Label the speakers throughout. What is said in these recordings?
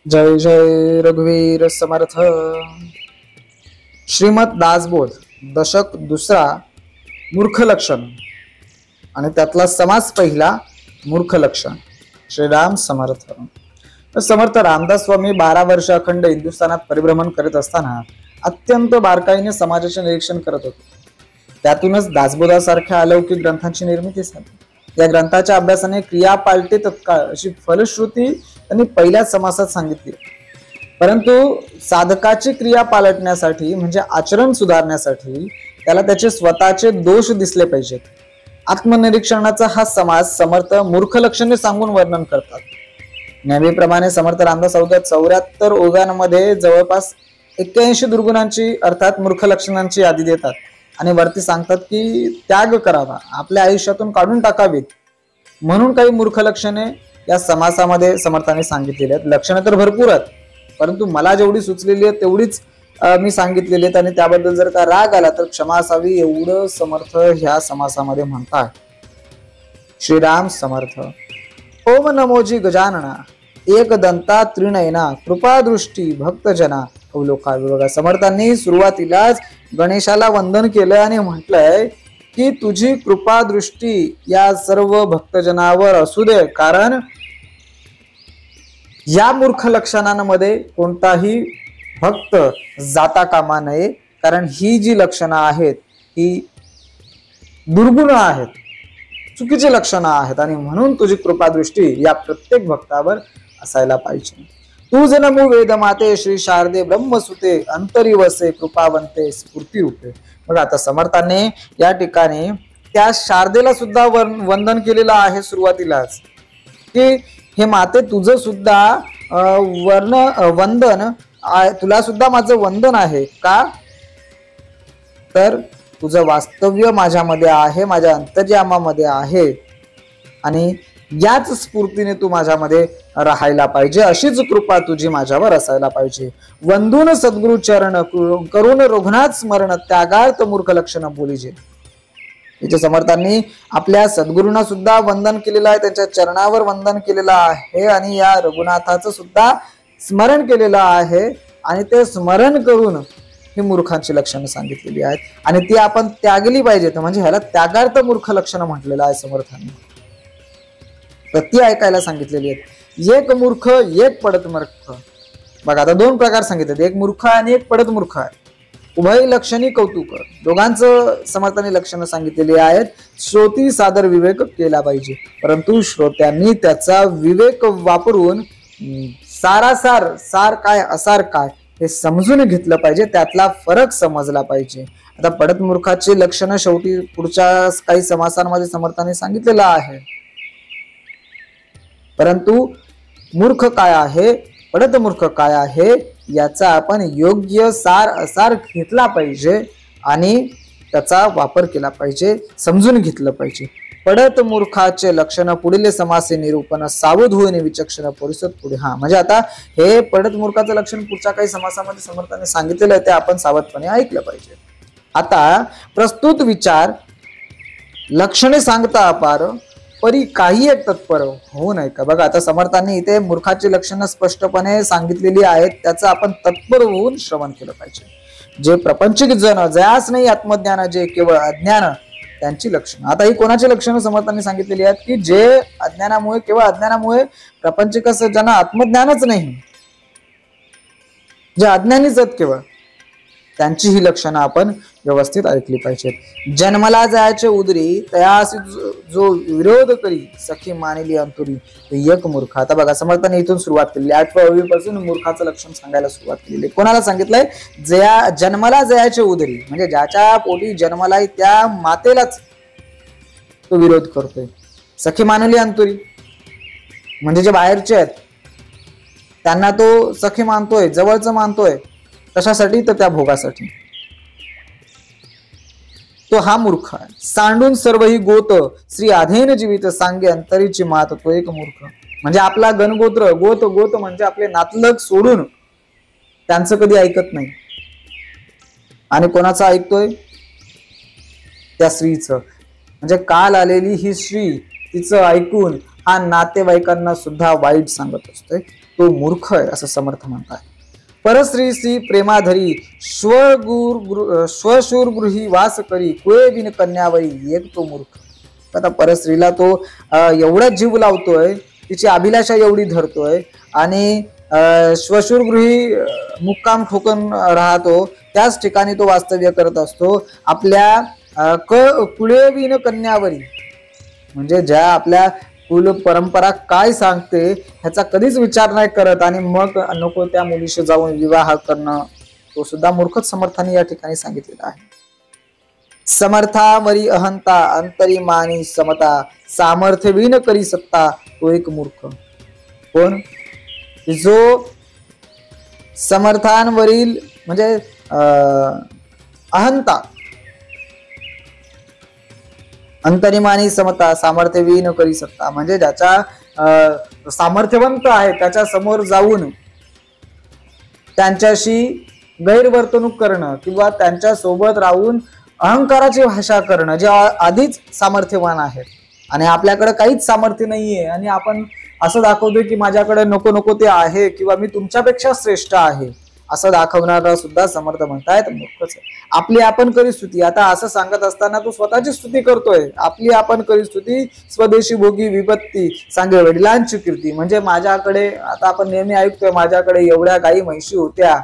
Speaker 1: जय जय रघुवीर समर्थ। श्रीमद दासबोध दशक दुसरा मूर्ख लक्षण आणि त्यातला समास पहिला मूर्ख लक्षण। श्रीराम समर्थ। समर्थ रामदास स्वामी 12 वर्ष अखंड हिंदुस्थानात परिभ्रमण करीत असताना अत्यंत बारकाईने समाजाचे निरीक्षण करत होते। त्यातूनच दासबोधासारख्या अलौकिक ग्रंथांची निर्मिती झाली। या ग्रंथाच्या अभ्यासाने क्रिया पालटे तत्काळ अशी फलश्रुती त्यांनी पहिल्याच समासात सांगितली। परंतु साधकाची क्रिया पालटण्यासाठी म्हणजे आचरण सुधारण्यासाठी त्याला त्याचे स्वतःचे दोष दिसले पाहिजेत। आत्मनिरीक्षणाचा हा समास समर्थ मूर्ख लक्षणे सांगून वर्णन करतात। नेहमीप्रमाणे समर्थ रामदास अवघ्या 74 ओव्यांमध्ये जवळपास 81 दुर्गुणांची अर्थात मूर्ख लक्षणांची यादी देतात आणि वरती सांगतात की त्याग करावा, आपल्या आयुष्यातून काढून टाकावीत। म्हणून काही मूर्ख लक्षणे या समासामध्ये समर्थाने सांगितलेली आहेत। लक्षणे तर भरपूर आहेत, परंतु मला जेवढी सुचलेली आहे तेवढीच मी सांगितलेली आहेत आणि त्याबद्दल जर का राग आला तर क्षमा असावी एवढं समर्थ ह्या समासामध्ये म्हणतात। श्रीराम समर्थ। ओम नमोजी गजानना एकदंता त्रिनयना कृपादृष्टी भक्तजना अवलोका विभागा। समर्थांनी सुरुवातीलाच गणेशाला वंदन केलं आणि म्हटलंय की तुझी कृपा दृष्टी या सर्व भक्तजनावर असू दे, कारण या मूर्ख लक्षणांमध्ये कोणताही भक्त जाता कामा नये, कारण ही जी लक्षणं आहेत ही दुर्गुण आहेत, चुकीची लक्षणं आहेत आणि म्हणून तुझी कृपा दृष्टी या प्रत्येक भक्तावर असायला पाहिजे। तू जनमू वेद माते श्री शारदे ब्रह्मसुते अंतरी वसे कृपावंते स्फूर्ती रूपे। बघा आता समर्थांनी या ठिकाणी त्या शारदेला सुद्धा वंदन केलेलं आहे सुरुवातीलाच, की हे माते तुझं सुद्धा वंदन, तुला सुद्धा माझं वंदन आहे का, तर तुझं वास्तव्य माझ्यामध्ये आहे, माझ्या अंतर्यामामध्ये आहे आणि याच स्फूर्तीने तू माझ्यामध्ये राहायला पाहिजे, अशीच कृपा तुझी माझ्यावर असायला पाहिजे। वंदून सद्गुरु चरण करून रघुनाथ स्मरण त्यागार्थ मूर्ख लक्षण बोलीजे। इथे समर्थांनी आपल्या सद्गुरूंना सुद्धा वंदन केलेलं आहे, त्यांच्या चरणावर वंदन केलेलं आहे आणि या रघुनाथाचं सुद्धा स्मरण केलेलं आहे आणि ते स्मरण करून ही मूर्खांची लक्षणं सांगितलेली आहेत आणि ती आपण त्यागली पाहिजेत, म्हणजे ह्याला त्यागार्थ मूर्ख लक्षण म्हटलेलं आहे समर्थांनी। तर ती ऐकायला सांगितलेली आहेत। एक मूर्ख एक पडत मूर्ख। बघा आता दोन प्रकार सांगितले, एक मूर्ख आणि एक पडत मूर्ख आहे। उभय लक्षणी कौतुक, दोघांचं समर्थांनी लक्षणं सांगितलेली आहेत। श्रोती सादर विवेक केला पाहिजे, परंतु श्रोत्यांनी त्याचा विवेक वापरून सार काय असार काय हे समजून घेतलं पाहिजे, त्यातला फरक समजला पाहिजे। आता पडत मूर्खाची लक्षणं शेवटी पुढच्या काही समासांमध्ये समर्थांनी सांगितलेलं आहे, परंतु मूर्ख काय आहे, पडत मूर्ख काय आहे याचा आपण योग्य सार असार घेतला पाहिजे आणि त्याचा वापर केला पाहिजे, समजून घेतलं पाहिजे। पडत मूर्खाचे लक्षण पुढील समासे निरूपण सावध होईने विचक्षण परिसत पुढे। हा म्हणजे आता हे पडत मूर्खाचं लक्षण पुढच्या काही समासामध्ये समर्थाने सांगितलेलं आहे, ते आपण सावधपणे ऐकलं पाहिजे। आता प्रस्तुत विचार लक्षणे सांगता अपार परी काही एक तत्पर होऊ नये का। बघा आता समर्थांनी इथे मूर्खाची लक्षणं स्पष्टपणे सांगितलेली आहेत, त्याचं आपण तत्पर होऊन श्रवण केलं पाहिजे। जे प्रपंचिक जन जयास नाही आत्मज्ञान, जे केवळ अज्ञान त्यांची लक्षणं। आता ही कोणाची लक्षणं समर्थांनी सांगितलेली आहेत की जे अज्ञानामुळे, केवळ अज्ञानामुळे प्रपंचिक ज्यांना आत्मज्ञानच नाही, जे अज्ञानीच आहेत केवळ, त्यांची ही लक्षणं आपण व्यवस्थित ऐकली पाहिजेत। जन्मला जायचे उदरी तयासी जो विरोध करी सखी मानिली अंतुरी एक मूर्ख। आता बघा समर्थांनी इथून सुरुवात केली, 8व्या ओळीपासून मूर्खाचं लक्षण सांगायला सुरुवात केलेली। कोणाला सांगितलंय, जन्मला जायचे उदरी, म्हणजे ज्याच्या पोटी जन्मलाय त्या मातेलाच तो विरोध करतोय। सखी मानिली अंतुरी म्हणजे जे बाहेरचे आहेत त्यांना तो सखी मानतोय, जवळचं मानतोय, कशासाठी, तर त्या भोगासाठी। तो हा मूर्ख आहे। सांडून सर्व ही गोत श्री आधेन जीवित सांगे अंतरीची मात, तो एक मूर्ख म्हणजे आपला गणगोत्र, गोत म्हणजे आपले नातलग सोडून त्यांचं कधी ऐकत नाही आणि कोणाचं ऐकतोय, त्या स्त्रीचं, म्हणजे काल आलेली ही स्त्री तिचं ऐकून हा नातेवाईकांना सुद्धा वाईट सांगत असतोय। तो मूर्ख आहे असं समर्थ म्हणतात. परस्त्रीसी प्रेमाधरी श्वशूर गृही वास करी कुळे बिन कन्यावरी एक तो मूर्ख. आता परस्त्रीला तो एवढा जीव लावतोय, तिची अभिलाषा एवढी धरतोय आणि श्वशूरगृही मुक्काम ठोकून राहतो, त्याच ठिकाणी तो वास्तव्य करत असतो आपल्या कुळेविन कन्यावरी. म्हणजे ज्या आपल्या कुल परंपरा काय सांगते ह्याचा कधीच विचार नाही करत आणि मग नको त्या मुलीशी जाऊन विवाह करणं, तो सुद्धा मूर्खच समर्थाने या ठिकाणी सांगितलेला आहे. समर्थावरी अहंता अंतरी मानी समता सामर्थ्य विन करी सत्ता तो एक मूर्ख. कोण? जो समर्थांवरील म्हणजे अहंता, अंतरिमानी समता सामर्थ्य विन करी सत्ता, म्हणजे ज्याच्या सामर्थ्यवंत आहे त्याच्या समोर जाऊन त्यांच्याशी गैरवर्तणूक करणं किंवा त्यांच्या सोबत राहून अहंकाराची भाषा करणं, जे आधीच सामर्थ्यवान आहेत आणि आपल्याकडे काहीच सामर्थ्य नाहीये आणि आपण असं दाखवतोय की माझ्याकडे नको नको ते आहे किंवा मी तुमच्यापेक्षा श्रेष्ठ आहे असं दाखवणारा सुद्धा समर्थ म्हणतायत मूर्खच आहे. आपली आपण करी स्तुती, आता असं सांगत असताना तो स्वतःची स्तुती करतोय. आपली आपण करी स्तुती स्वदेशी भोगी विपत्ती सांगे वडिलांची कीर्ती. म्हणजे माझ्याकडे, आता आपण नेहमी ऐकतोय माझ्याकडे एवढ्या गाई म्हैशी होत्या,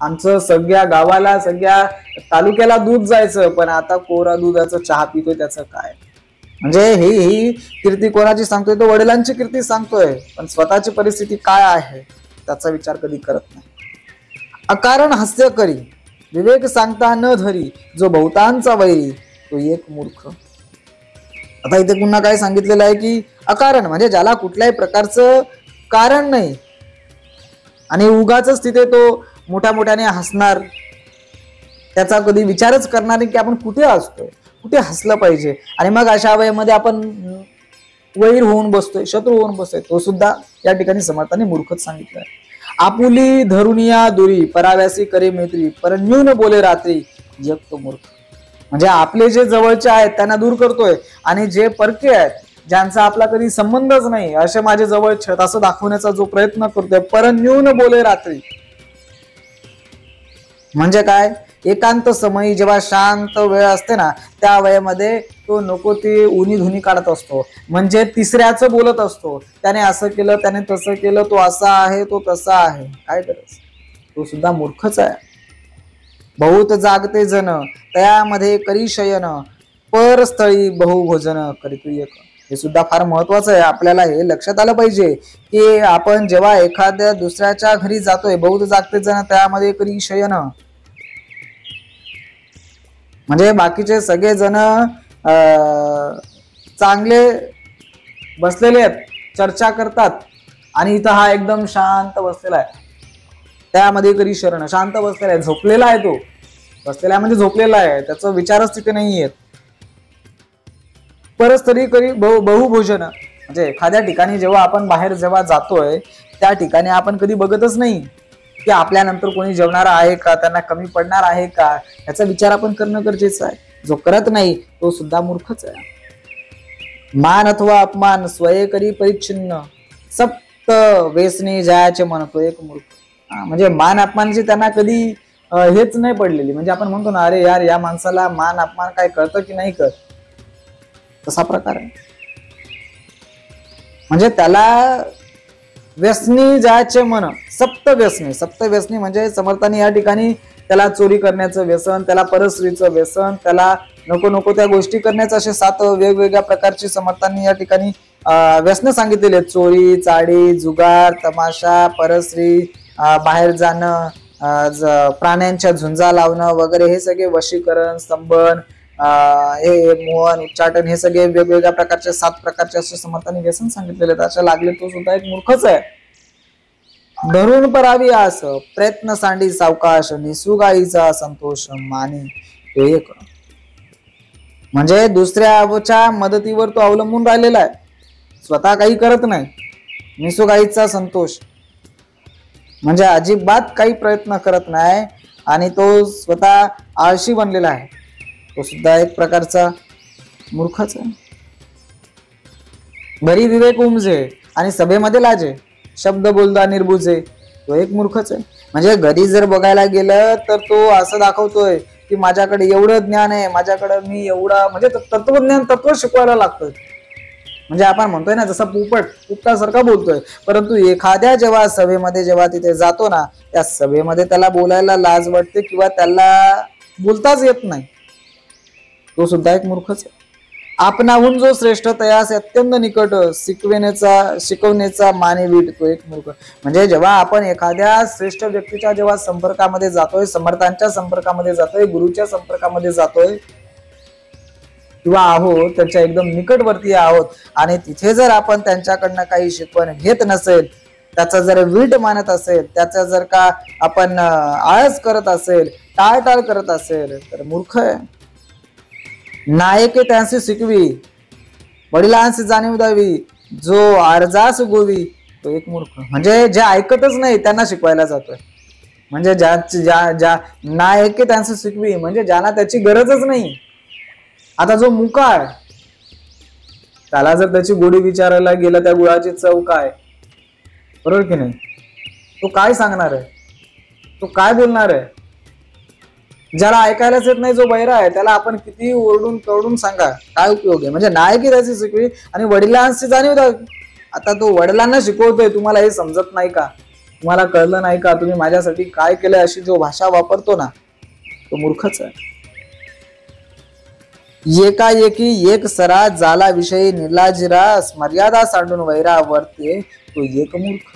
Speaker 1: आमचं सगळ्या गावाला सगळ्या तालुक्याला दूध जायचं, पण आता कोरा दुधाचं चहा पितोय त्याचं काय. म्हणजे ही कीर्ती कोणाची सांगतोय? तो वडिलांची कीर्ती सांगतोय, पण स्वतःची परिस्थिती काय आहे त्याचा विचार कधी करत नाही. अकारण हास्य करी विवेक सांगता न धरी जो बहुतांचा वैरी तो एक मूर्ख. आता इथे पुन्हा काय सांगितलेलं आहे की अकारण म्हणजे ज्याला कुठल्याही प्रकारचं कारण नाही आणि उगाच तिथे तो मोठ्या मोठ्याने हसणार, त्याचा कधी विचारच करणार नाही की आपण कुठे हसतोय, कुठे हसलं पाहिजे. आणि मग अशा वयामध्ये आपण वैर होऊन बसतोय, शत्रू होऊन बसतोय, तो सुद्धा या ठिकाणी समर्थाने मूर्खच सांगितलं आहे. आपुली धरुनिया दुरी पराव्यासी करे मैत्री परन्यून बोले रात्री जग तो मूर्ख. म्हणजे आपले जे जवळचे आहेत त्यांना दूर करतोय आणि जे परके आहेत ज्यांचा आपला कधी संबंधच नाही असे माझे जवळचे आहेत असं दाखवण्याचा जो प्रयत्न करतोय, परन्यून बोले रात्री म्हणजे काय? एकांत समयी जेव्हा शांत वेळ असते ना त्या वेळेमध्ये तो नको ती उनी धुनी काढत असतो, म्हणजे तिसऱ्याचं बोलत असतो, त्याने असं केलं त्याने तसं केलं, तो असा आहे तो तसा आहे. काय करायचं? तो सुद्धा मूर्खच आहे. बहुत जागते जन तयामध्ये करी शयन परस्थळी बहुभोजन करीतू एक. हे सुद्धा फार महत्वाचं आहे. आपल्याला हे लक्षात आलं पाहिजे की आपण जेव्हा एखाद्या दुसऱ्याच्या घरी जातोय, बहुत जागते जन तयामध्ये करी शयन म्हणजे बाकीचे सगळे जण चांगले बसलेले आहेत, चर्चा करतात आणि इथं हा एकदम शांत बसलेला आहे, त्यामध्ये करी शरण शांत बसलेला आहे, झोपलेला आहे. तो बसलेला आहे म्हणजे झोपलेला आहे, त्याचा विचारच तिथे नाही आहेत. परस्तरी करी बहुभोजन म्हणजे एखाद्या ठिकाणी जेव्हा आपण बाहेर जेव्हा जातोय त्या ठिकाणी आपण कधी बघतच नाही की आपल्यानंतर कोणी जेवणार आहे का, त्यांना कमी पडणार आहे का, याचा विचार आपण करणं गरजेचं आहे. जो करत नाही तो सुद्धा मूर्खच आहे. मान अथवा अपमान स्वये करी परिच्छिन्न सप्त वेसने जायचे म्हणतो एक मूर्ख. म्हणजे मान अपमानाची त्यांना कधी हेच नाही पडलेली. म्हणजे आपण म्हणतो ना, अरे यार या माणसाला मान अपमान काय कळतं की नाही कळत, तसा प्रकार आहे. म्हणजे त्याला व्यसनी जायचे मन सप्त व्यसनी म्हणजे समर्थांनी या ठिकाणी त्याला चोरी करण्याचं व्यसन, त्याला परस्त्रीचं व्यसन, त्याला नको नको त्या गोष्टी करण्याचं असे 7 वेगवेगळ्या प्रकारची समर्थांनी या ठिकाणी व्यसन सांगितलेले आहेत. चोरी, चाडी, जुगार, तमाशा, परस्त्री, बाहेर जाणं, प्राण्यांच्या झुंजा लावणं वगैरे हे सगळे वशीकरण, स्तंभन, हे मोहन, उच्चाटन हे सगळे वेगवेगळ्या प्रकारचे 7 प्रकारचे असे समर्थांनी व्यसन सांगितलेले आहेत. अशा लागले तो सुद्धा एक मूर्खच आहे. धरून परावी आस प्रयत्न सांडी सावकाश निसुगाईचा संतोष मानी तो एक. म्हणजे दुसऱ्याच्या मदतीवर तो अवलंबून राहिलेला आहे, स्वतः काही करत नाही. निसुगाईचा संतोष म्हणजे अजिबात काही प्रयत्न करत नाही आणि तो स्वतः आळशी बनलेला आहे, तो सुद्धा एक प्रकारचा मूर्खच आहे. बरी विवेक उमजे आणि सभेमध्ये लाजे शब्द बोलता निर्बुजे, तो एक मूर्खच आहे. म्हणजे घरी जर बघायला गेलं तर तो असं दाखवतोय की माझ्याकडे एवढं ज्ञान आहे, माझ्याकडे मी एवढा, म्हणजे तत्वज्ञान तत्व शिकवायला लागतं. म्हणजे आपण म्हणतोय ना जसं पोपटासारखा बोलतोय, परंतु एखाद्या जेव्हा सभेमध्ये जेव्हा तिथे जातो ना, त्या सभेमध्ये त्याला बोलायला लाज वाटते किंवा त्याला बोलताच येत नाही, तो सुद्धा एक मूर्खच आहे. आपणाहून जो श्रेष्ठ तयास अत्यंत निकट शिकवण्याचा माने विटतो, एक मूर्ख. म्हणजे जेव्हा आपण एखाद्या श्रेष्ठ व्यक्तीच्या जेव्हा संपर्कामध्ये जातोय, समर्थांच्या संपर्कामध्ये जातोय, गुरुच्या संपर्कामध्ये जातोय किंवा आहोत, त्यांच्या एकदम निकटवर्ती आहोत, आणि तिथे जर आपण त्यांच्याकडनं काही शिकवण घेत नसेल, त्याचा जर वीट मानत असेल, त्याचा जर का आपण आळस करत असेल, टाळटाळ करत असेल, तर मूर्ख आहे. नायके त्यांची शिकवी, वडिलांची जाणीव द्यावी, जो अर्जास गोवी, तो एक मूर्ख. म्हणजे जे ऐकतच नाही त्यांना शिकवायला जातोय. म्हणजे ज्या नायके त्यांची शिकवी, म्हणजे ज्यांना त्याची गरजच नाही. आता जो मुका आहे त्याला जर त्याची गोडी विचारायला गेलं, त्या गुळाची चव काय, बरोबर की नाही, तो काय सांगणार आहे, तो काय बोलणार आहे. ज्याला ऐकायलाच येत नाही, जो बहिरा आहे, त्याला आपण किती ओरडून करून सांगा, काय उपयोग आहे. म्हणजे नायकी त्याची शिकवी आणि वडिलांची जाणीव द्यावी. आता तो वडिलांना शिकवतोय, तुम्हाला हे समजत नाही का, तुम्हाला कळलं नाही का, तुम्ही माझ्यासाठी काय केलंय, अशी जो भाषा वापरतो ना, तो मूर्खच आहे. एकाएकी एक सरा जाला विषयी निर्लाजिरास मर्यादा सांडून वैरा वर्ते, तो एक मूर्ख.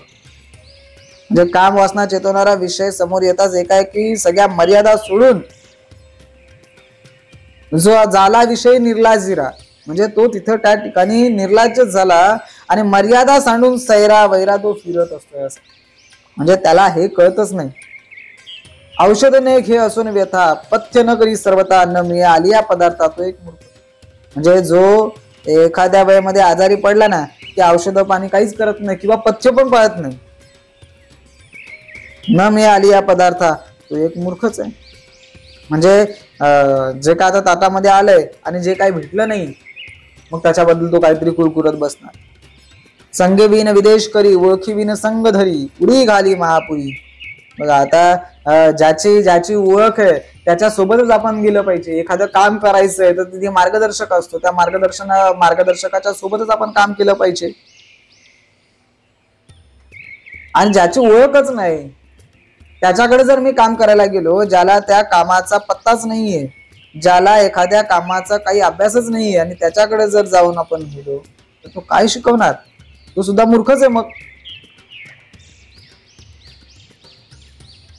Speaker 1: म्हणजे काम वासना चेतवणारा विषय समोर येताच एकाएकी सगळ्या मर्यादा सोडून जो जाला विषय निर्लाजिरा, म्हणजे तो तिथं त्या ठिकाणी निर्लाज्य झाला आणि मर्यादा सांडून सैरा वैरा तो फिरत असतोय. असं म्हणजे त्याला हे कळतच नाही. औषध ने घे असून व्यथा, पथ्य न करी सर्वता न मिळे आली या पदार्थात, तो एक मूर्ख. म्हणजे जो एखाद्या वेळेमध्ये आजारी पडला ना, की औषध पाणी काहीच करत नाही किंवा पथ्य पण पाळत नाही, न मिळाली या पदार्था, तो एक मूर्खच आहे. म्हणजे जे काय आता ताटामध्ये आलंय आणि जे काही भेटलं नाही, मग त्याच्याबद्दल तो काहीतरी कुरकुरत बसणार. संगे विन विदेश करी, ओळखी विन संग धरी, उडी घाली महापुरी. बघा आता ज्याची ओळख आहे त्याच्या सोबतच आपण गेलं पाहिजे. एखादं काम करायचंय तर तिथे मार्गदर्शक असतो, त्या मार्गदर्शकाच्या सोबतच आपण काम केलं पाहिजे. आणि ज्याची ओळखच नाही त्याच्याकडे जर मी काम करायला गेलो, ज्याला त्या कामाचा पत्ताच नाहीये, ज्याला एखाद्या कामाचा काही अभ्यासच नाहीये, आणि त्याच्याकडे जर जाऊन आपण गेलो तर तो काय शिकवणार, तो सुद्धा मूर्खच आहे. मग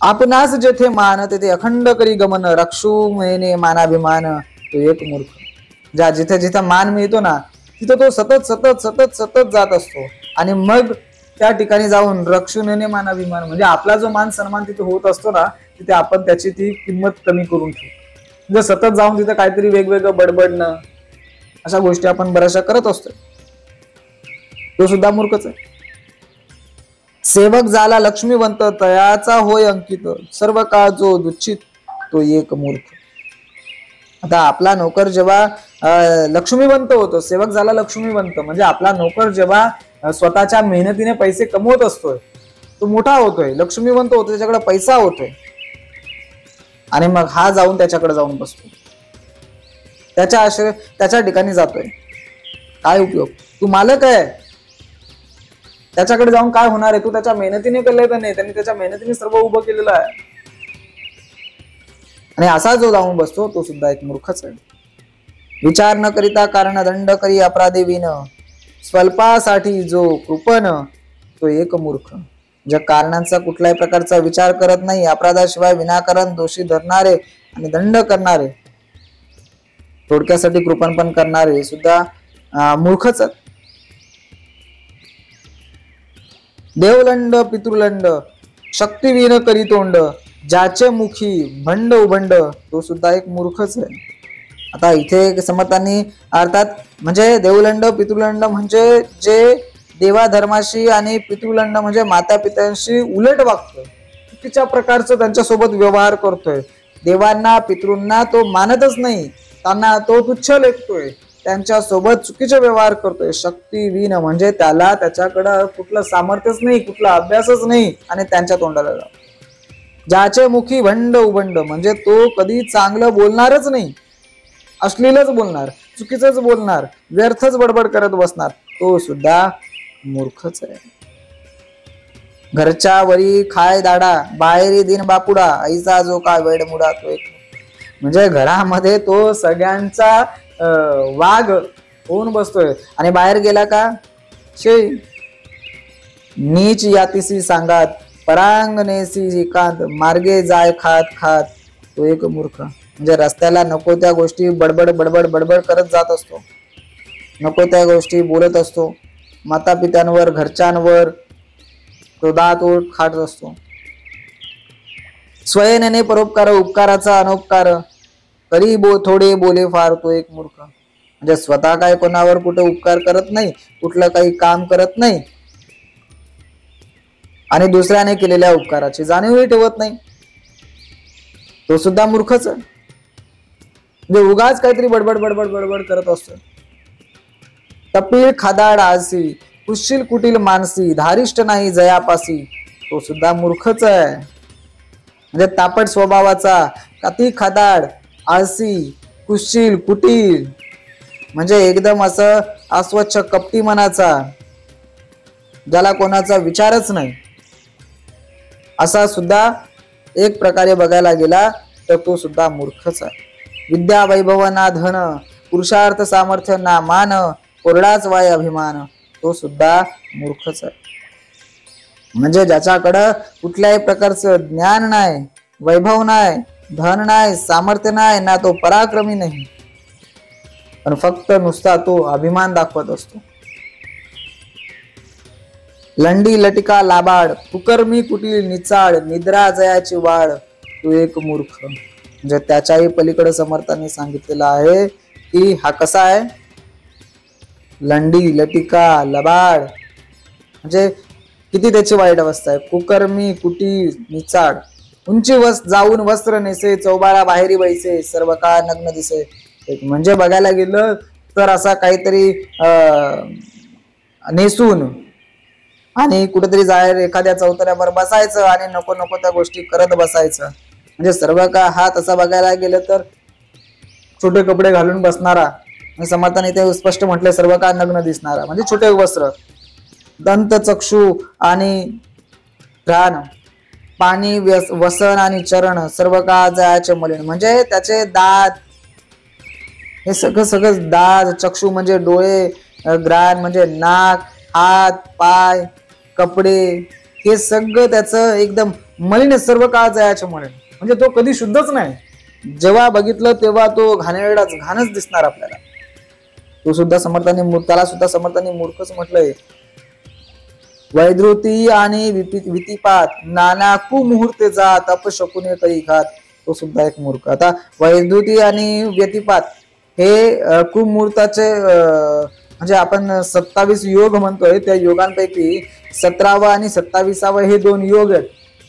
Speaker 1: आपणास जेथे मान तेथे अखंड करी गमन, रक्षू मेने मानाभिमान, तो एक मूर्ख. जिथे जिथे मान मिळतो ना, तिथं तो सतत सतत सतत सतत जात असतो, आणि मग त्या ठिकाणी जाऊन रक्षूने मानाभिमान, म्हणजे आपला जो मान सन्मान तिथे होत असतो ना, तिथे आपण त्याची ती किंमत कमी करून ठेवतो. म्हणजे सतत जाऊन तिथे काहीतरी वेगवेगळं बडबडणं, अशा गोष्टी आपण बऱ्याचशा करत असतो, तो सुद्धा मूर्खच आहे. सेवक झाला लक्ष्मीवंत, तयाचा होय अंकित, सर्व काळ जो दुच्छित, तो एक मूर्ख. आता आपला नोकर जेव्हा लक्ष्मीवंत होतो, सेवक झाला लक्ष्मीवंत, म्हणजे आपला नोकर जेव्हा स्वतःच्या मेहनतीने पैसे कमवत असतोय, तो मोठा होतोय, लक्ष्मीवंत होतोय, त्याच्याकडे पैसा होतोय, आणि मग हा जाऊन त्याच्याकडे जाऊन बसतो, त्याच्या ठिकाणी जातोय. काय उपयोग, तू मालक आहे, त्याच्याकडे जाऊन काय होणार आहे, तू त्याच्या मेहनतीने केलंय का नाही, त्यांनी त्याच्या मेहनतीने सर्व उभं केलेलं आहे, आणि असा जो जाऊन बसतो तो सुद्धा एक मूर्खच आहे. विचार न करिता कारण दंड करी अपराधी विन, स्वल्पासाठी जो कृपण, तो एक मूर्ख. ज्या कारणांचा कुठल्याही प्रकारचा विचार करत नाही, अपराधाशिवाय विनाकारण दोषी धरणारे आणि दंड करणारे, थोडक्यासाठी कृपण पण करणारे सुद्धा मूर्खच. देवलंड पितृलंड शक्तिवीन करी तोंड, ज्याचे मुखी भंड उभंड, तो सुद्धा एक मूर्खच आहे. आता इथे समर्थांनी अर्थात म्हणजे देवलंड पितृलंड म्हणजे जे देवाधर्माशी आणि पितृलंड म्हणजे माता पित्यांशी उलट वागतोय, चुकीच्या प्रकारचं त्यांच्यासोबत व्यवहार करतोय, देवांना पितृंना तो मानतच नाही, त्यांना तो तुच्छ लेखतोय, त्यांच्या सोबत चुकीचे व्यवहार करतोय. शक्तिहीन म्हणजे त्याला त्याच्याकडं कुठलं सामर्थ्यच नाही, कुठला अभ्यासच नाही आणि त्यांच्या तोंडाला लाव. ज्याचे मुखी भंड उभंड म्हणजे तो कधी चांगलं बोलणारच नाही, अश्लीलच बोलणार, चुकीचंच बोलणार, व्यर्थच बडबड करत बसणार, तो सुद्धा मूर्खच आहे. घरच्या वरी खाय दाडा, बाहेरी दिन बापुडा, आईचा जो का वेड मुडा, तो एक म्हणजे घरामध्ये तो सगळ्यांचा वाघ होऊन बसतोय आणि बाहेर गेला का शे नीच यातीसी सांगात, परांगणेसी एकांत, मार्गे जाय खात खात, तो एक मूर्ख. म्हणजे रस्त्याला नको त्या गोष्टी बडबड बडबड बडबड करत जात असतो, नको त्या गोष्टी बोलत असतो, माता पित्यांवर घरच्यांवर क्रोधात खात असतो. स्वयनेने परोपकार, उपकाराचा अनोपकार, करी थोडे बोले फार, तो एक मूर्ख. म्हणजे स्वतः काय कोणावर कुठे उपकार करत नाही, कुठलं काही काम करत नाही आणि दुसऱ्याने केलेल्या उपकाराची जाणीवही ठेवत नाही, तो सुद्धा मूर्खच आहे. म्हणजे उगाच काहीतरी बडबड बडबड बडबड करत असतो. तपील खादाड आळसी, कुशील कुटील मानसी, धारिष्ट नाही जयापासी, तो सुद्धा मूर्खच आहे. म्हणजे तापट स्वभावाचा, अति खादाड, आळसी, कुशील कुटील म्हणजे एकदम असं अस्वच्छ कपटी मनाचा, ज्याला कोणाचा विचारच नाही, असा सुद्धा एक प्रकारे बघायला गेला तर तो सुद्धा मूर्खच आहे. विद्या वैभव ना धन, पुरुषार्थ सामर्थ्य ना मान, कोरडाच वाय अभिमान, तो सुद्धा मूर्खच आहे. म्हणजे ज्याच्याकडं कुठल्याही प्रकारचं ज्ञान नाही, वैभव नाही, धन नाही, सामर्थ्य नाही, ना तो पराक्रमी नाही, पण फक्त नुसता तो अभिमान दाखवत असतो. लंडी लटिका लाबाड, कुकर्मी कुटील निचाड, निद्रा जयाची वाढ, तो एक मूर्ख. म्हणजे त्याच्याही पलीकडे समर्थांनी सांगितलेलं आहे की हा कसा आहे, लंडी लटिका लबाड म्हणजे किती त्याची वाईट अवस्था आहे. कुकर्मी कुटील निचाड, उंची जाऊन वस्त्र नेसे, चौबारा बाहेरी बैसे, सर्व काळ नग्न दिसे. म्हणजे बघायला गेलं तर असा काहीतरी नेसून आणि कुठेतरी जाय एखाद्या चौतऱ्यावर बसायचं आणि नको नको त्या गोष्टी करत बसायचं. म्हणजे सर्व का हा तसा बघायला गेलं तर छोटे कपडे घालून बसणारा, समर्थाने ते स्पष्ट म्हटले सर्व का नग्न दिसणारा, म्हणजे छोटे वस्त्र, दंत चक्षु आणि घ्राण, पाणी वसन आणि चरण, सर्व का जायचे मलिन. म्हणजे त्याचे दात, हे सगळं सगळं दात, चक्षु म्हणजे डोळे, घ्राण म्हणजे नाक, हात पाय, कपडे, हे सगळं त्याचं एकदम मलिन, सर्व काळ जायचे मलिन. म्हणजे तो कधी शुद्धच नाही, जेव्हा बघितलं तेव्हा तो घाणच दिसणार आपल्याला. तो सुद्धा समर्थांनी त्याला सुद्धा समर्थांनी मूर्खच म्हटलंय. वैद्रुती आणि वितिपात, नाना कुमुहूर्ते जात, अपशकुने करी घात, तो सुद्धा एक मूर्ख. आता वैद्रुती आणि व्यतिपात हे कुमुहूर्ताचे म्हणजे आपण 27 योग म्हणतोय, त्या योगांपैकी 17वा आणि 27वा हे दोन योग आहेत,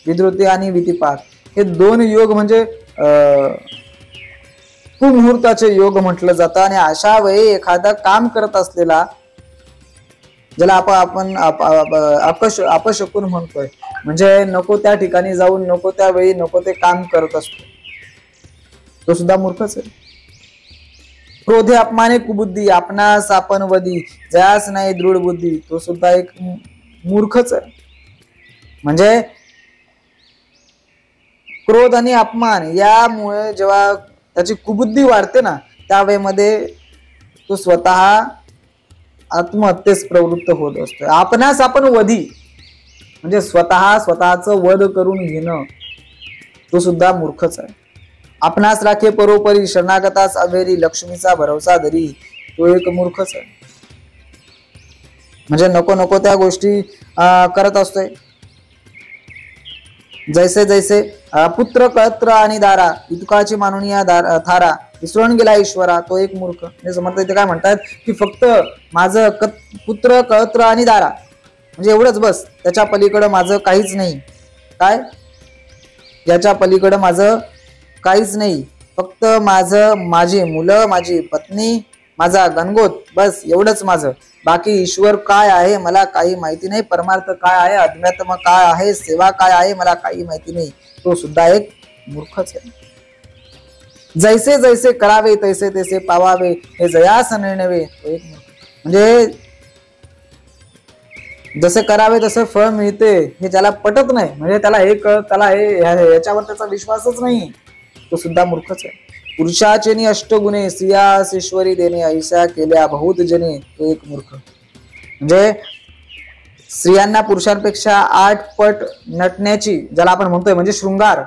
Speaker 1: विद्रुती आणि वितिपात. हे दोन योग म्हणजे कुमुहूर्ताचे योग म्हटलं जातं. आणि अशा वेळी एखादा काम करत असलेला, ज्याला आपण अपशकुन म्हणतोय, म्हणजे नको त्या ठिकाणी जाऊन नको त्या वेळी नको ते काम करत असतो, तो सुद्धा मूर्खच आहे. क्रोधे अपमाने कुबुद्धी, आपणास आपण वदी, जयास नाही दृढ बुद्धी, तो सुद्धा एक मूर्खच आहे. म्हणजे क्रोध आणि अपमान यामुळे जेव्हा त्याची कुबुद्धी वाढते ना, त्यावेळेमध्ये तो स्वतः आत्महत्येस प्रवृत्त होत असतो. आपणास आपण वधी म्हणजे स्वतःचं वध करून घेणं, तो सुद्धा मूर्खच आहे. आपणास राखे परोपरी, शरणागतास अभेरी, लक्ष्मीचा भरवसा धरी, तो एक मूर्खच आहे. म्हणजे नको नको त्या गोष्टी करत असतोय. जैसे जैसे पुत्र कळत्र आणि दारा, इतकाची मानुनिया थारा, विसरून गेला ईश्वरा, तो एक मूर्ख. म्हणजे समर्थ इथे काय म्हणतात की फक्त माझं पुत्र कळत्र आणि दारा म्हणजे एवढंच बस, त्याच्या पलीकडं माझं काहीच नाही. काय, याच्या पलीकडं माझं काहीच नाही, फक्त माझी मुलं, माझी पत्नी, माझा गणगोत, बस एवढंच माझं. बाकी ईश्वर काय आहे मला काही माहिती नाही, परमार्थ काय आहे, अध्यात्म काय आहे, सेवा काय आहे मला काही माहिती नाही. तो सुद्धा एक मूर्खच आहे. जैसे जैसे करावे तैसे तैसे पावावे, हे जयास निर्णवे, तो एक मूर्ख. म्हणजे जसे करावे तसं फळ मिळते हे ज्याला पटत नाही, म्हणजे त्याला हे त्याला हे याच्यावर त्याचा विश्वासच नाही, तो सुद्धा मूर्खच आहे. पुरुषाचे अष्टगुणे स्त्रियास ईश्वरी देणे, ऐसा केल्या बहुत जने, तो एक मूर्ख. म्हणजे स्त्रियांना पुरुषांपेक्षा 8 पट नटण्याची ज्याला आपण म्हणतोय म्हणजे शृंगार,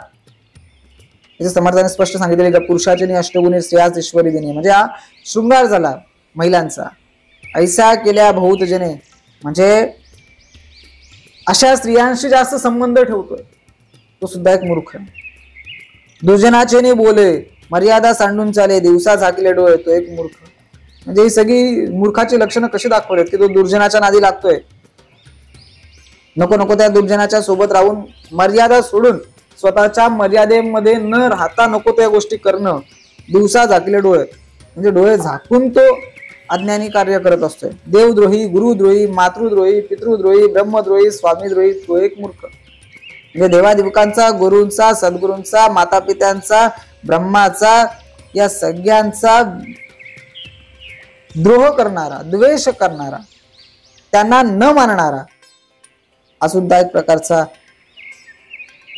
Speaker 1: याचे समर्थाने स्पष्ट सांगितले का पुरुषाचे अष्टगुणे स्त्रियास ईश्वरी देणे म्हणजे हा शृंगार झाला महिलांचा. ऐसा केल्या बहुत जने म्हणजे अशा स्त्रियांशी जास्त संबंध ठेवतोय, तो सुद्धा एक मूर्ख आहे. दुर्जनाचे बोले मर्यादा सांडून चाले, दिवसा झाकले डोळे, तो एक मूर्ख. म्हणजे ही सगळी मूर्खाची लक्षणं कशी दाखवलेत की तो दुर्जनाच्या नादी लागतोय. नको नको त्या दुर्जनाच्या सोबत राहून मर्यादा सोडून स्वतःच्या मर्यादेमध्ये न राहता नको त्या गोष्टी करणं. दिवसा झाकले डोळे म्हणजे डोळे झाकून तो अज्ञानी कार्य करत असतोय. देवद्रोही, गुरुद्रोही, मातृद्रोही, पितृद्रोही, ब्रह्मद्रोही, स्वामीद्रोही, तो एक मूर्ख. म्हणजे देवादेवकांचा, गुरूंचा, सद्गुरूंचा, माता पित्यांचा, ब्रह्माचा, या सगळ्यांचा द्रोह करणारा, द्वेष करणारा, त्यांना न मानणारा, हा सुद्धा एक प्रकारचा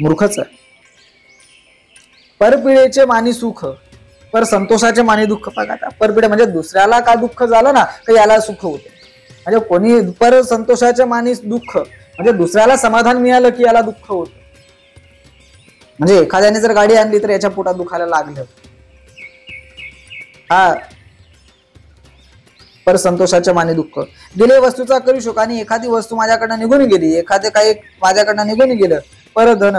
Speaker 1: मूर्खच आहे. परपिढेचे मानी सुख, पर संतोषाचे मानी दुःख. बघा परपिढे म्हणजे दुसऱ्याला काय दुःख झालं ना तर याला सुख होतं. म्हणजे कोणी पर संतोषाचे मानी दुःख म्हणजे दुसऱ्याला समाधान मिळालं की याला दुःख होतं. म्हणजे एखाद्याने जर गाडी आणली तर याच्या पोटात दुखायला लागलं, हा पर संतोषाच्या माने दुःख. गेले वस्तूचा करू शोक, आणि एखादी वस्तू माझ्याकडनं निघून गेली, एखादे काही माझ्याकडनं निघून गेलं पर धन,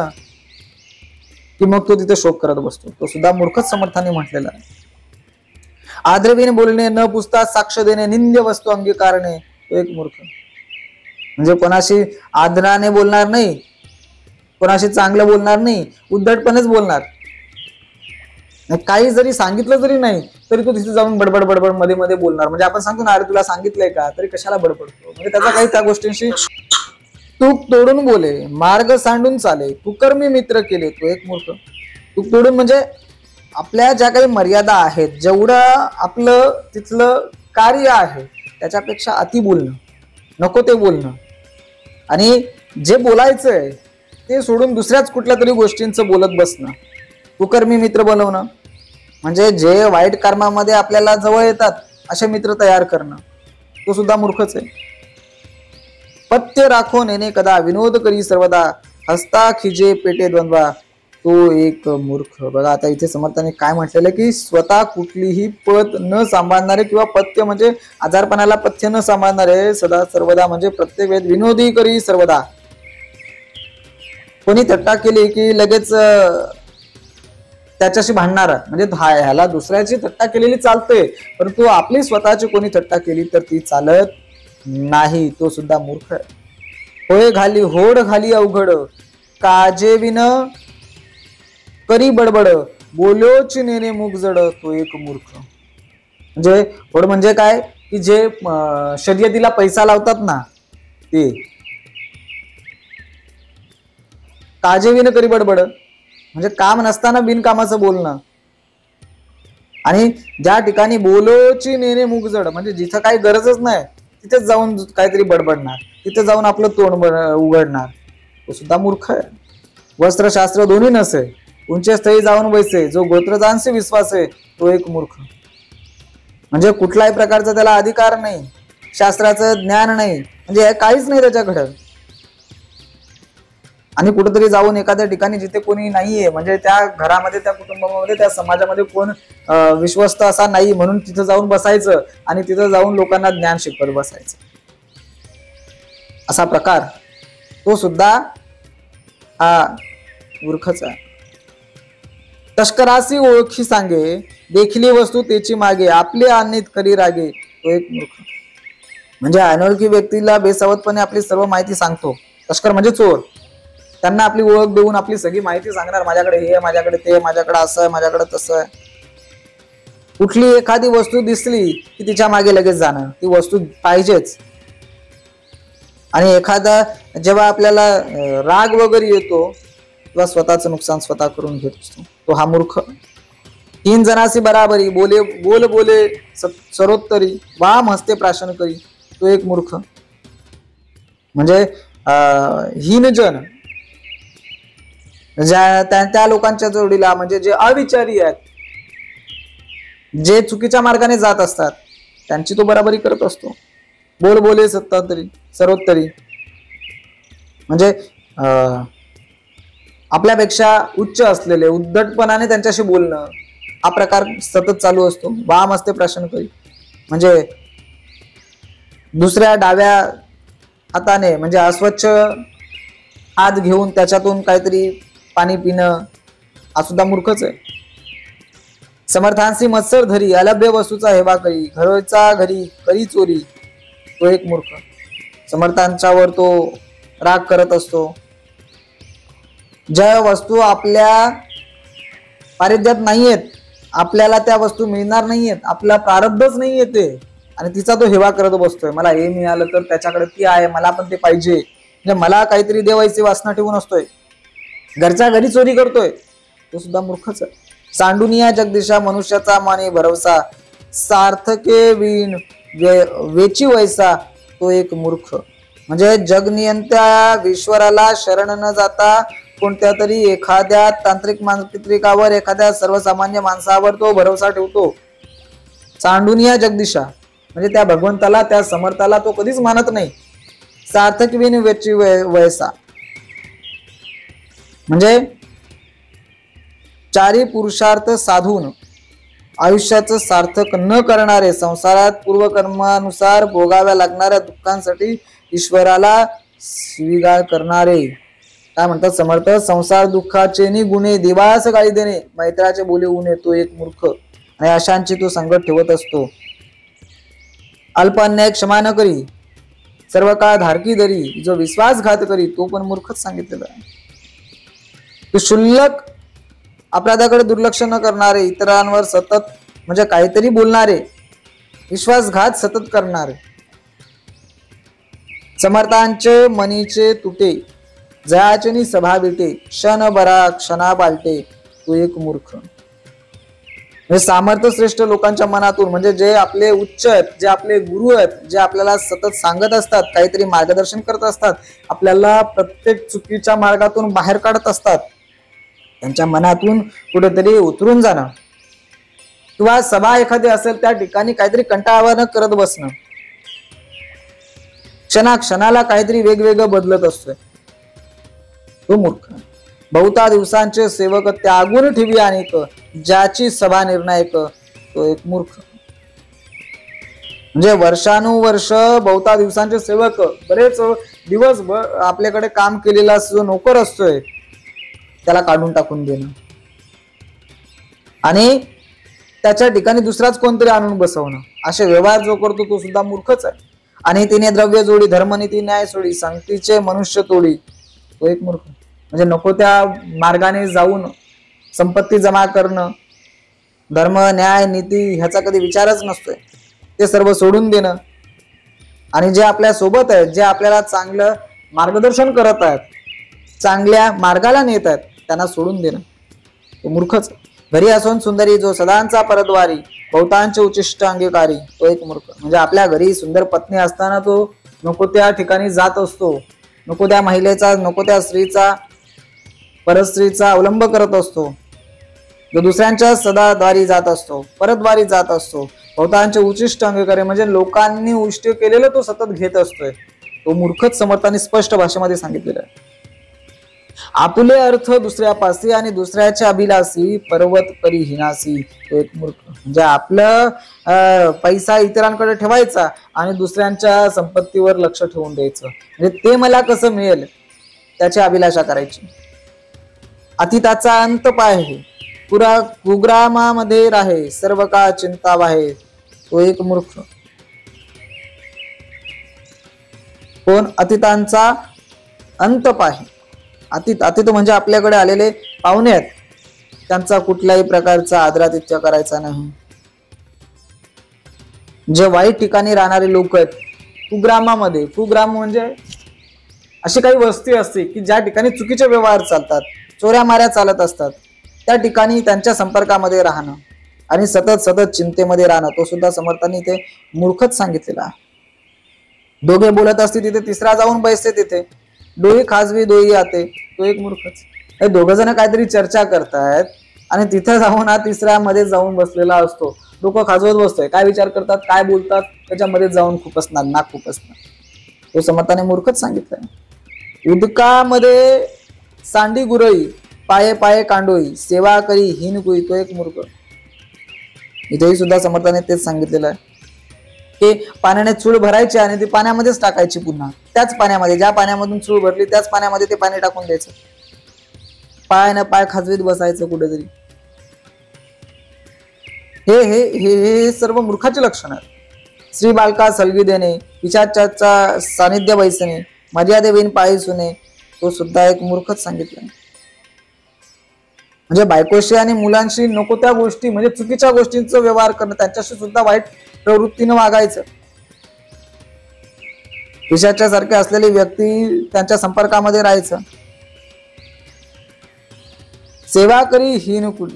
Speaker 1: की मग तो तिथे शोक करत बसतो, तो सुद्धा मूर्खच समर्थाने म्हटलेला आहे. आदरविन बोलणे, न पुसता साक्ष देणे, निंद्य वस्तू अंगीकारणे, तो एक मूर्ख. म्हणजे कोणाशी आदराने बोलणार नाही, कोणाशी चांगलं बोलणार नाही, उद्धटपणेच बोलणार. काही जरी सांगितलं जरी नाही तरी तो तिथे जाऊन बडबड बडबड मध्ये मध्ये बोलणार. म्हणजे आपण सांगतो ना अरे तुला सांगितलंय का, तरी कशाला बडबडतो. म्हणजे त्याचा काही त्या गोष्टींशी तूक तोडून बोले, मार्ग सांडून चाले, कुकर्मी मित्र केले, तो एक मूर्ख. तूक तोडून म्हणजे आपल्या ज्या काही मर्यादा आहेत, जेवढं आपलं तिथलं कार्य आहे त्याच्यापेक्षा अति बोलणं, नको ते बोलणं, आणि जे बोलायचंय ते सोडून दुसऱ्याच कुठल्या तरी गोष्टींचं बोलत बसणं. कुकर्मी मित्र बनवणं म्हणजे जे वाईट कर्मामध्ये आपल्याला जवळ येतात असे मित्र तयार करणं, तो सुद्धा मूर्खच आहे. पत्य राखो नेने कदा, विनोद करी सर्वदा, हस्ता खिजे पेटे द्वंद्वा, तो एक मूर्ख. बघा आता इथे समर्थाने काय म्हटलेलं की स्वतः कुठलीही पत न सांभाळणारे, किंवा पथ्य म्हणजे आजारपणाला पथ्य न सांभाळणारे, सदा सर्वदा म्हणजे प्रत्येक वेळेस विनोदी करी सर्वदा. कोणी थट्टा केली की लगेच त्याच्याशी भांडणारा, म्हणजे ह्याला दुसऱ्याची थट्टा केलेली चालते परंतु आपली स्वतःची कोणी थट्टा केली तर ती चालत नाही, तो सुद्धा मूर्ख आहे. होय घाली होड घाली अवघड, काजे विन करी बडबड, बोलोची नेने मुख जड, तो एक मूर्ख. म्हणजे होड म्हणजे काय की जे शर्यतीला पैसा लावतात ना ते. काजे विन करी बडबड म्हणजे काम नसताना बिनकामाचं बोलणं, आणि ज्या ठिकाणी बोलोची नेणे मुख जड म्हणजे जिथं काही गरजच नाही तिथेच जाऊन काहीतरी बडबडणार, तिथे जाऊन आपलं तोंड उघडणार, तो सुद्धा मूर्ख आहे. वस्त्रशास्त्र दोन्ही नसे, उंचे स्थळी जाऊन बैसे, जो गोत्र जाणसे विश्वास आहे, तो एक मूर्ख. म्हणजे कुठल्याही प्रकारचा त्याला अधिकार नाही, शास्त्राचं ज्ञान नाही, म्हणजे काहीच नाही त्याच्याकडं. आणि कुठेतरी जाऊन एखाद्या ठिकाणी जिथे कोणी नाहीये, म्हणजे त्या घरामध्ये, त्या कुटुंबामध्ये, त्या समाजामध्ये कोण विश्वस्त असा नाही म्हणून तिथं जाऊन बसायचं आणि तिथं जाऊन लोकांना ज्ञान शिकवत बसायचं, असा प्रकार तो सुद्धा हा मूर्खच आहे. तस्करासी ओळखी सांगे, देखली वस्तू त्याची मागे, आपले आणीत करी रागे, तो एक मूर्ख. म्हणजे अनोळखी व्यक्तीला बेसावतपणे आपली सर्व माहिती सांगतो. तस्कर म्हणजे चोर. त्यांना आपली ओळख देऊन आपली सगळी माहिती सांगणार, माझ्याकडे हे, माझ्याकडे ते, माझ्याकडे असं आहे, माझ्याकडे तसं आहे. कुठली एखादी वस्तू दिसली की तिच्या मागे लगेच जाणं, ती वस्तू पाहिजेच. आणि एखादा जेव्हा आपल्याला राग वगैरे येतो किंवा स्वतःचं नुकसान स्वतः करून घेत असतो, तो हा मूर्ख. 3 जणांशी बराबरी, बोले बोल बोले सरोत्तरी, वाम हस्ते प्राशन करी, तो एक मूर्ख. म्हणजे हीनजन त्या लोकांच्या जोडीला, म्हणजे जे अविचारी आहेत, जे चुकीच्या मार्गाने जात असतात, त्यांची तो बराबरी करत असतो. बोल बोले सरोत्तरी, म्हणजे आपल्यापेक्षा उच्च असलेले उद्धटपणाने त्यांच्याशी बोलणं, हा प्रकार सतत चालू असतो. वाम असते प्राशन करी, म्हणजे दुसऱ्या डाव्या हाताने, म्हणजे अस्वच्छ हात घेऊन त्याच्यातून काहीतरी पाणी पिणं, हा सुद्धा मूर्खच आहे. समर्थांशी मत्सर धरी, अलभ्य वस्तूचा हेवा करी, घरचा घरी करी चोरी, तो एक मूर्ख. समर्थांच्यावर तो राग करत असतो. ज्या वस्तू आपल्या पारिध्यात नाहीयेत, आपल्याला त्या वस्तू मिळणार नाहीयेत, आपला प्रारब्धच नाहीये ते, आणि तिचा तो हेवा करत बसतोय. मला हे मिळालं तर त्याच्याकडे ती आहे, मला पण ते पाहिजे, म्हणजे मला काहीतरी देवायची वासना ठेवून असतोय. घरच्या घरी चोरी करतोय, तो सुद्धा मूर्खच आहे. सांडुनिया जगदीशा, मनुष्याचा माने भरवसा, सार्थके विण वेची वैसा, तो एक मूर्ख. म्हणजे जगनियंत्या ईश्वराला शरण न जाता कोणत्या तरी एखाद्या तांत्रिक मांत्रिकावर, एखाद्या सर्वसामान्य माणसावर तो भरोसा ठेवतो. सांडुनिया जगदीशा, म्हणजे त्या भगवंताला, त्या समर्थाला तो कधीच मानत नाही. सार्थक विण वेची वैसा, म्हणजे चारी पुरुषार्थ साधून आयुष्याचं सार्थक न करणारे, संसारात पूर्वकर्मानुसार भोगाव्या लागणाऱ्या दुःखांसाठी ईश्वराला स्वीकार करणारे. काय म्हणतात समर्थ, संसार दुःखाचे नि गुणे दिवास गाळी देणे, मैत्राचे बोले उने, तो एक मूर्ख. आणि अशांची तो संगत ठेवत असतो. अल्प अन्याय क्षमा न करी, सर्व काळ धारकी धरी, जो विश्वासघात करी, तो पण मूर्खच सांगितलेला आहे. तो क्षुल्लक अपराधाकडे दुर्लक्ष न करणारे, इतरांवर सतत म्हणजे काहीतरी बोलणारे, विश्वासघात सतत करणारे. समर्थांचे मनीचे तुटे, जयाचनी सभा बिटे, क्षण बरा क्षणा बालटे, तो एक मूर्ख. म्हणजे सामर्थ्य श्रेष्ठ लोकांच्या मनातून, म्हणजे जे आपले उच्च आहेत, जे आपले गुरु आहेत, जे आपल्याला सतत सांगत असतात, काहीतरी मार्गदर्शन करत असतात, आपल्याला प्रत्येक चुकीच्या मार्गातून बाहेर काढत असतात, त्यांच्या मनातून कुठेतरी उतरून जाणं, किंवा सभा एखादी असेल त्या ठिकाणी काहीतरी कंटाळवाणं करत बसणं, क्षणाला काहीतरी वेगवेगळं बदलत असतोय, तो मूर्ख. बहुता दिवसांचे सेवक त्यागून ठेवी अनेक, ज्याची सभा निर्णायक, तो एक मूर्ख. म्हणजे वर्षानुवर्ष बहुता दिवसांचे सेवक, बरेच दिवस आपल्याकडे काम केलेला जो नोकर असतोय, त्याला काढून टाकून देणं आणि त्याच्या ठिकाणी दुसराच कोणतरी आणून बसवणं, असे व्यवहार जो करतो तो सुद्धा मूर्खच आहे. आणि तिने द्रव्य जोडी, धर्मनीती न्याय सोडी, संगतीचे मनुष्य तोडी, तो एक मूर्ख. म्हणजे नको त्या मार्गाने जाऊन संपत्ती जमा करणं, धर्म न्याय नीती ह्याचा कधी विचारच नसतोय, ते सर्व सोडून देणं. आणि जे आपल्या सोबत आहेत, जे आपल्याला चांगलं मार्गदर्शन करत आहेत, चांगल्या मार्गाला नेत आहेत, त्यांना सोडून देणं, तो मूर्खच. घरी असून सुंदरी, जो सदांचा परद्वारी, बहुतांचे उच्चिष्ट अंगीकारी, तो एक मूर्ख. म्हणजे आपल्या घरी सुंदर पत्नी असताना तो नको त्या ठिकाणी जात असतो, नको त्या महिलेचा, नको त्या स्त्रीचा, परस्त्रीचा अवलंब करत असतो, जो दुसऱ्यांच्या सदाद्वारी जात असतो, परद्वारी जात असतो, बहुतांचे उच्चिष्ट अंगीकारी, म्हणजे लोकांनी उष्ट केलेलं तो सतत घेत असतोय, तो मूर्खच समर्थांनी स्पष्ट भाषेमध्ये सांगितलेलं आहे. आपुले अर्थ दुसऱ्यापासी आणि दुसऱ्याचे अभिलासी, पर्वत करी हिनासी, तो एक मूर्ख. म्हणजे आपलं पैसा इतरांकडे ठेवायचा आणि दुसऱ्यांच्या संपत्तीवर लक्ष ठेवून द्यायचं, म्हणजे ते मला कसं मिळेल त्याची अभिलाषा करायची. अतीताचा अंत पाहे, कुग्रामामध्ये राहे, सर्व काळ चिंता वाहे, तो एक मूर्ख. कोण? अतीतांचा अंत पाहे. अतीत म्हणजे आपल्याकडे आलेले पाहुणे आहेत, त्यांचा कुठल्याही प्रकारचा आदरातिथ्य करायचा नाही, जे वाईट ठिकाणी राहणारे लोक आहेत, कुग्रामामध्ये, कुग्राम म्हणजे अशी काही वस्ती असते की ज्या ठिकाणी चुकीचे व्यवहार चालतात, चोऱ्या माऱ्या चालत असतात, त्या ठिकाणी त्यांच्या संपर्कामध्ये राहणं आणि सतत सतत चिंतेमध्ये राहणं, तो सुद्धा समर्थांनी ते मूर्खच सांगितलेला आहे. दोघे बोलत असते तिथे तिसरा जाऊन बसते, तिथे डोई खाजवी डोई आते, तो एक मूर्खच. हे दोघ जण काहीतरी चर्चा करतायत आणि तिथे जाऊन हा तिसऱ्या मध्ये जाऊन बसलेला असतो, डोकं खाजवत बसतोय, काय विचार करतात, काय बोलतात, त्याच्यामध्ये जाऊन खुपसणार, नाक खुपसणार. तो समर्थाने मूर्खच सांगितलंय. उदकामध्ये सांडी गुरई, पाये पाये कांडोई, सेवा करी हीन कुई, तो एक मूर्ख. इथेही सुद्धा समर्थाने तेच सांगितलेलं आहे की पाण्याने चूळ भरायची आणि ती पाण्यामध्येच टाकायची, पुन्हा त्याच पाण्यामध्ये, ज्या पाण्यामधून चूळ भरली त्याच पाण्यामध्ये ते पाणी टाकून द्यायचं, पाय न पाय खाजवीत बसायचं कुठेतरी. हे हे हे सर्व मूर्खाचे लक्षण आहेत. श्री बालका सलगी देणे, पिशाचाचा सानिध्य बैसणे, मर्यादेवीन पायी सुने, तो सुद्धा एक मूर्खच सांगितलं. म्हणजे बायकोशी आणि मुलांशी नको त्या गोष्टी, म्हणजे चुकीच्या गोष्टींचा व्यवहार करणं, त्यांच्याशी सुद्धा वाईट प्रवृत्तीनं वागायचं. पिशाच्या सारखे असलेली व्यक्ती त्यांच्या संपर्कामध्ये राहायचं. सेवा करी हीन कुली,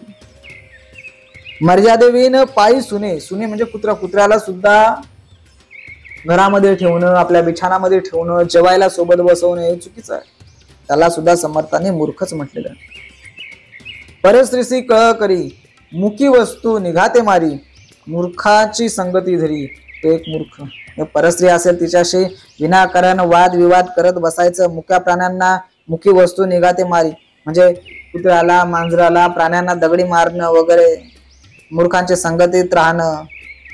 Speaker 1: मर्यादेवीन पायी सुने, सुने म्हणजे कुत्रा, कुत्र्याला सुद्धा घरामध्ये ठेवणं, आपल्या बिछाणामध्ये ठेवणं, जेवायला सोबत बसवणं हे चुकीचं आहे. त्याला सुद्धा समर्थाने मूर्खच म्हटलेलं आहे. परस्त्रीसी कळ करी, मुकी वस्तू निघाते मारी, मूर्खाची संगती धरी, तो एक मूर्ख. परस्त्री असेल तिच्याशी विनाकारण वाद विवाद करत बसायचं, मुक्या प्राण्यांना मुकी वस्तू निघाते मारी म्हणजे कुत्र्याला, मांजराला, प्राण्यांना दगडी मारणं वगैरे, मूर्खांच्या संगतीत राहणं,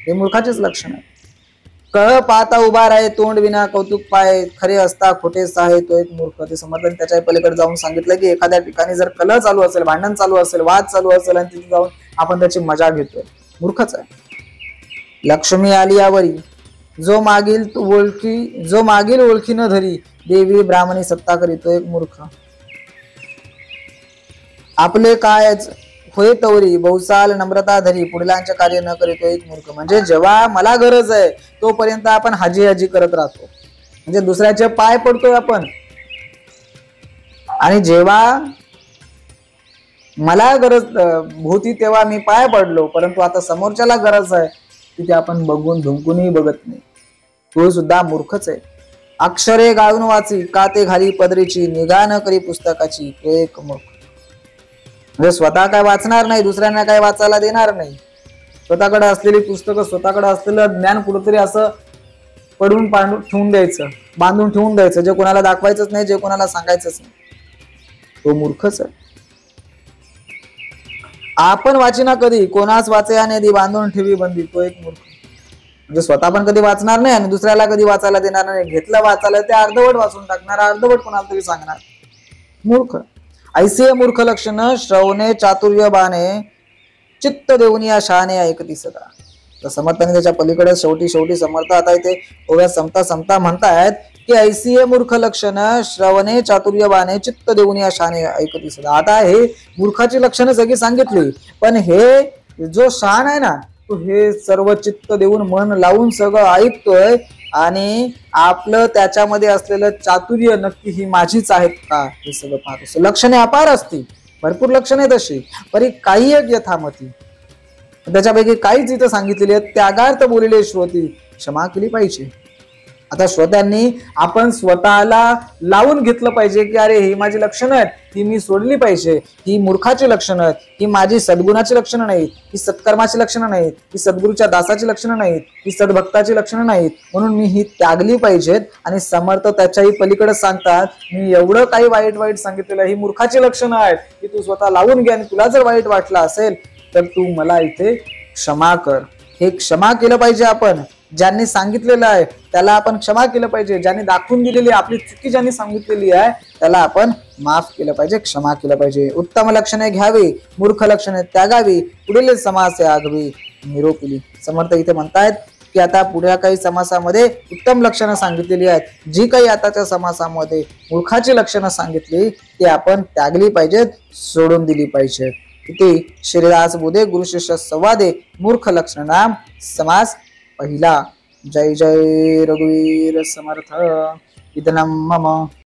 Speaker 1: हे मूर्खाचेच लक्षण आहे. कळ पाहता उभा राहे, तोंड विना कौतुक पाय, खरे असता खोटेच आहे, तो एक मूर्ख. ते समर्थन त्याच्या पलीकडे जाऊन सांगितलं की एखाद्या ठिकाणी जर कलह चालू असेल, भांडण चालू असेल, वाद चालू असेल आणि तिथे जाऊन आपण त्याची मजा घेतोय, मूर्खच आहे. लक्ष्मी आली यावरी, जो मागील ओळखी न धरी, देवी ब्राह्मणी सत्ता करी, तो एक मूर्ख. आपले काय होय तवरी, बहुसाल नम्रता धरी, पुढलांचे कार्य न करी, तो एक मूर्ख. म्हणजे जेव्हा मला गरज आहे तोपर्यंत आपण हाजी हाजी करत राहतो, म्हणजे दुसऱ्याचे पाय पडतोय आपण, आणि जेव्हा मला गरज होती तेव्हा मी पाय पडलो, परंतु आता समोरच्याला गरज आहे तिथे आपण बघून धुंकूनही बघत नाही, तो सुद्धा मूर्खच आहे. अक्षरे गाळून वाची, काते घाली पदरीची, निगा न करी पुस्तकाची, तो एक मूर्ख. म्हणजे स्वतः काय वाचणार नाही, दुसऱ्यांना काय वाचायला देणार नाही, स्वतःकडे असलेली पुस्तकं, स्वतःकडे असलेलं ज्ञान कुठेतरी असं पडून पाडून ठेवून द्यायचं, बांधून ठेवून द्यायचं, जे कोणाला दाखवायचंच नाही, जे कोणाला सांगायचंच नाही, तो मूर्खच आहे. आपण वाचिना कधी, कोणाच वाचे नदी, बांधून ठेवी बंदी, तो एक मूर्ख. म्हणजे स्वतः पण कधी वाचणार नाही आणि दुसऱ्याला कधी वाचायला देणार नाही, घेतलं वाचायला ते अर्धवट वाचून टाकणार, अर्धवट कोणाला तरी सांगणार, मूर्ख. ऐसे मूर्ख लक्षण, श्रवणे चातुर्य बाणे, चित्त देऊनिया शहाणे ऐकती सदा. तर समर्थाने त्याच्या पलीकडे शेवटी समर्थ आता इथे ओव्या समता म्हणतायत की ऐसी मूर्ख लक्षण, श्रवणे चातुर्य बाणे, चित्त देऊनिया शहाणे ऐकती सदा. आता हे मूर्खाची लक्षणं सगळी सांगितली, पण हे जो शहाण आहे ना, तो हे सर्व चित्त देऊन मन लावून सगळं ऐकतोय आणि आपलं त्याच्यामध्ये असलेलं चातुर्य नक्की ही माझीच आहेत का हे सगळं पाहतो. लक्षणे अपार असतील, भरपूर लक्षणे तशी, परी काही एक यथामती, त्याच्यापैकी काहीच इथं सांगितलेली आहेत. त्यागार्थ बोललेले श्रोती क्षमा केली पाहिजे. आता श्रोत्यांनी आपण स्वतःला लावून घेतलं पाहिजे की अरे ही माझी लक्षणं आहेत, ही मी सोडली पाहिजे, ही मूर्खाची लक्षणं आहेत, ही माझी सद्गुणाची लक्षणं नाहीत, ही सत्कर्माची लक्षणं नाहीत, ही सद्गुरूच्या दासाची लक्षणं नाहीत, ही सद्भक्ताची लक्षणं नाहीत, म्हणून मी ही त्यागली पाहिजेत. आणि समर्थ त्याच्याही पलीकडे सांगतात, मी एवढं काही वाईट सांगितलेलं, ही मूर्खाची लक्षणं आहेत, की तू स्वतः लावून घे आणि तुला जर वाईट वाटलं असेल तर तू मला इथे क्षमा कर. हे क्षमा केलं पाहिजे आपण. ज्यांनी सांगितलेलं आहे त्याला आपण क्षमा केलं पाहिजे, ज्यांनी दाखवून दिलेली आपली चुकी ज्यांनी सांगितलेली आहे त्याला आपण माफ केलं पाहिजे, क्षमा केलं पाहिजे. उत्तम लक्षणे घ्यावी, मूर्ख लक्षणे त्यागावी, पुढील समासे आगवी, निरोपिली. समर्थ इथे म्हणतायत की आता पुढे काही समासामध्ये उत्तम लक्षणं सांगितलेली आहेत, जी काही आताच्या समासामध्ये मूर्खाची लक्षणं सांगितली ती आपण त्यागली पाहिजेत, सोडून दिली पाहिजेत. इथे श्रीदास बोधे गुरु शिष्य संवादे मूर्ख लक्षण नाम समास पहिला जय जय रघुवीर समर्थ इदनं मम